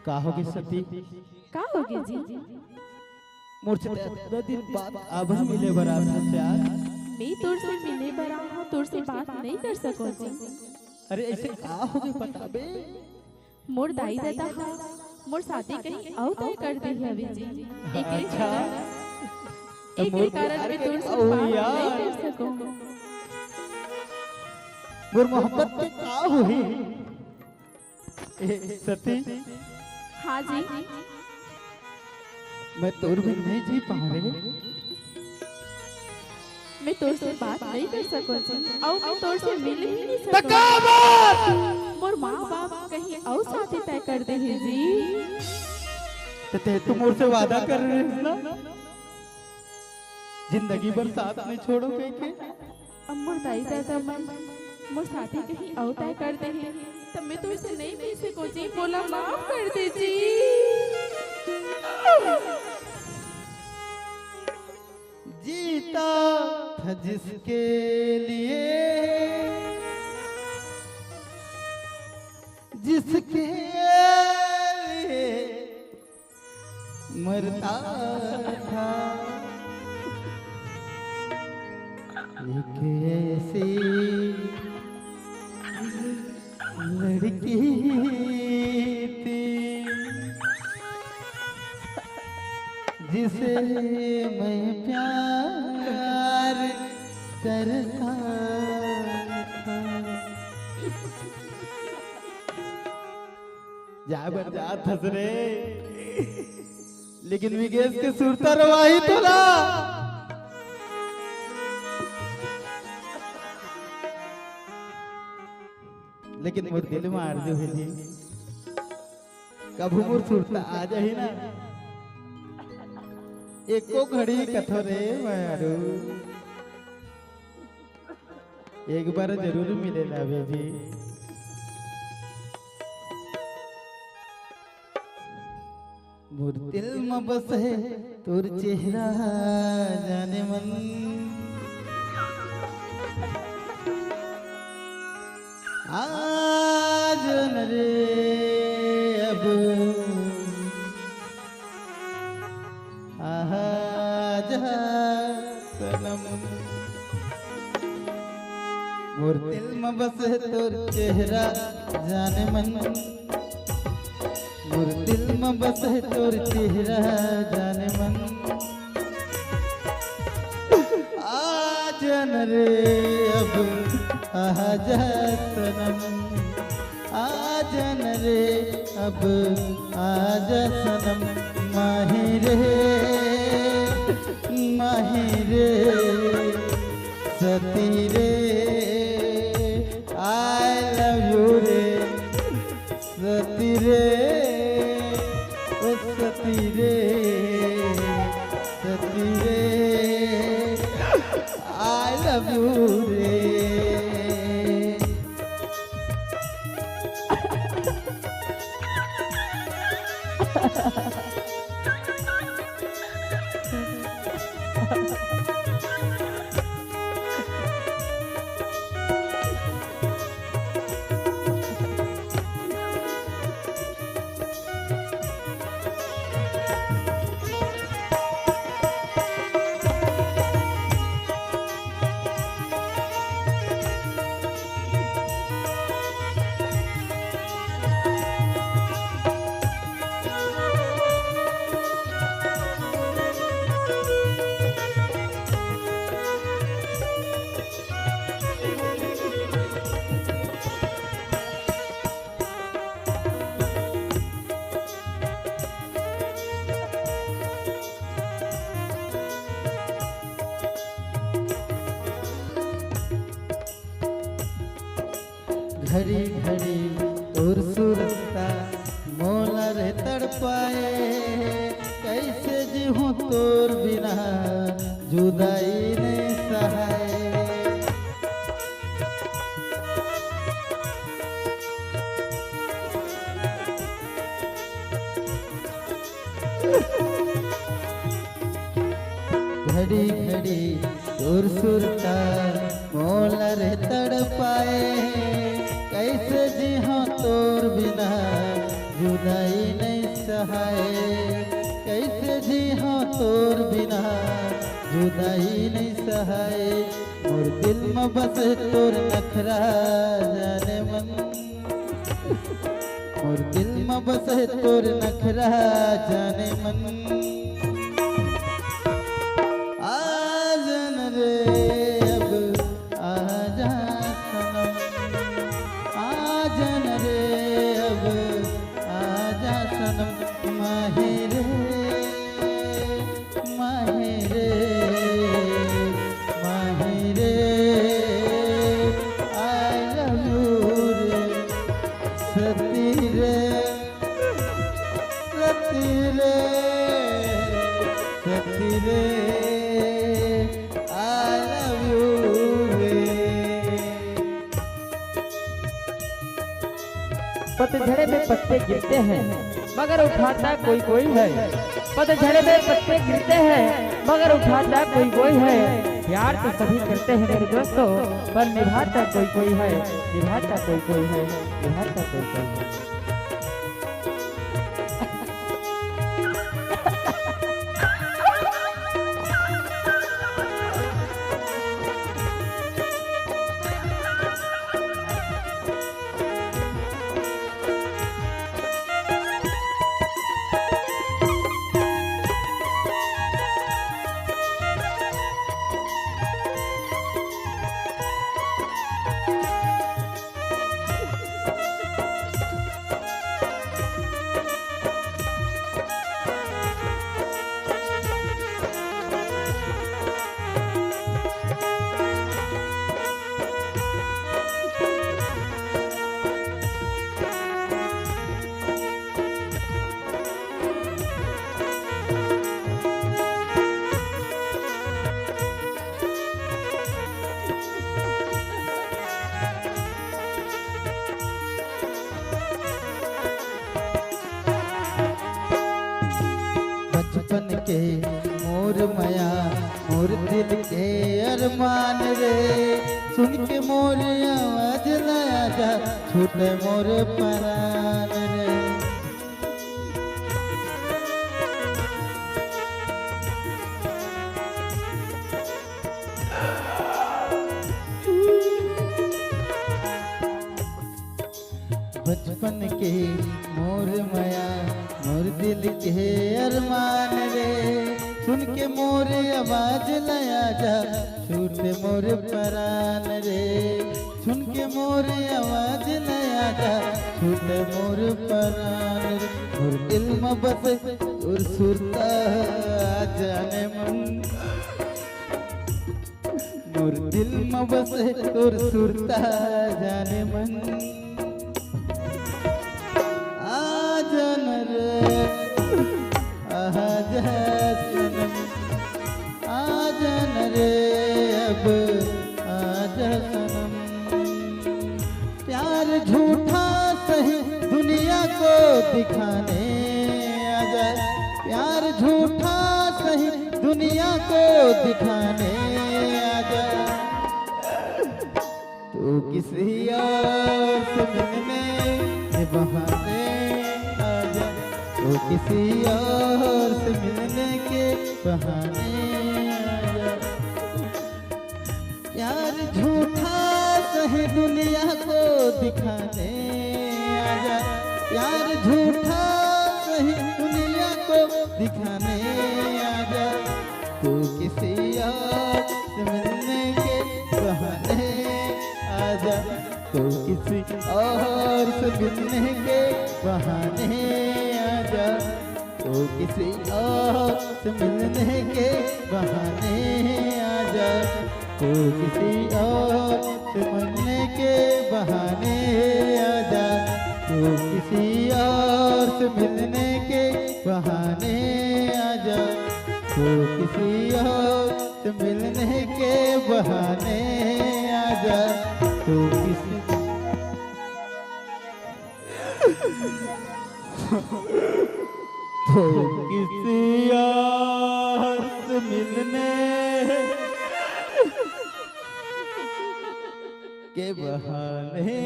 का होगी सती? का होगी जी? मुझसे इतना दिन बाद अब ही मिले बराबर से आज। मैं तोर से मिले बरा हूँ, तोर से बात नहीं कर सको जी। अरे ऐसे का होगी बता बे? मोर दाई दादा हाँ, मोर शादी कहीं और तय कर दी है अभी जी। अच्छा। एक ही कारण में तोर से बात नहीं कर सको। मोर मोहब्बत पे का हुई? सती हाँ जी, मैं तोर बिन नहीं जी पाऊँ रे। मैं तोर से बात नहीं कर सको जी, और मैं तोर से मिल ही नहीं सको। तकाबर मोर माँ बाप कहीं और शादी तय कर दे है जी। ते तुम मुझसे वादा कर रहे हो ना, जिंदगी भर साथ में छोड़ो कहीं के। अब मोर दाई दादा मन मोर शादी कहीं और तय कर दे है, तब मैं तो इसे नहीं मिल सको जी। बोला माफ कर दे जी। जीता था जिसके लिए, जिसके लिए मरता था, एक ऐसी लड़की थी जिसे मैं प्यार करता था। जा बर जा थस रे, लेकिन विगेश के सुरता रवाही तो ना। लेकिन मोर दिल में आरजू है जी, कभू मोर सुरता आ जाही ना, एको घड़ी कथो रे मारू, एक बार जरूर मिलेला बेबी। मोर दिल में बस है तोर चेहरा जाने मन, आज न रे अब आजा सनम। मोर दिल में बस है तोर चेहरा जाने मन, मोर दिल में बस है तोर चेहरा जाने मन। आजा न रे अब आजा सनम, आजा न रे अब आजा सनम। माही रे सती रे, आई लव यू रे सती रे, ओ सती रे, सती रे, आई लव यू रे। घड़ी घड़ी तोर सुरता मोला रे तड़पाए, कैसे जीहूँ तोर बिना जुदाई नहीं सहाय। घड़ी घड़ी तोर सुरता मोला रे तड़पाए, कैसे जी हाँ तोर बिना जुदाई नहीं सहाय, कैसे जी हाँ तोर बिना जुदाई नहीं सहाय। मोर दिल में बसे तोर नखरा जाने मन, मोर दिल में बसे तोर नखरा जाने मन। आजन रे अब आजा सनम, आजन रे अब आजा सनम। माहे रे माहे रे माहे रे, आई लव यू रे सती रे सती रे सती रे, आई लव यू रे। पतझड़े में पत्ते गिरते हैं मगर उठाता कोई कोई है, पतझड़े में पत्ते गिरते हैं मगर उठाता कोई कोई है। प्यार तो सभी करते हैं मेरे दोस्तों, पर निभाता कोई कोई है, निभाता कोई कोई है, निभाता कोई कोई है। बचपन के मोर माया मोर दिल के अरमान रे, सुन के मोर आवाज लाया जा छूटे मोर परान रे। बचपन के मोर माया मोर दिल के अरमान रे, सुन के मोर आवाज लाया जा छूटे मोर परान रे। सुन के मोर आवाज लाया जा छूटे मोर परान रे। मोर दिल में बसे और सुरता जाने मन, मोर दिल में बसे और सुरता जाने मन। आजन रे आजा सनम, आजन रे अब आजा सनम। प्यार झूठा सही दुनिया को दिखाने आजा, प्यार झूठा सही दुनिया को दिखाने आजा। तू किसी और से मिलने के बहाने आजा, तो किसी और से मिलने के बहाने आजा। प्यार झूठा सही दुनिया को दिखाने आजा, प्यार झूठा सही दुनिया को दिखाने आजा। तू किसी और से मिलने के बहाने आजा, तो किसी और से मिलने के बहाने आजा, तो किसी और से मिलने के बहाने आजा, तो किसी और से मिलने के बहाने आजा, तो किसी और से मिलने के बहाने आजा, तो किसी और से मिलने के बहाने आजा। तो किसी तो किसी और से मिलने के बहाने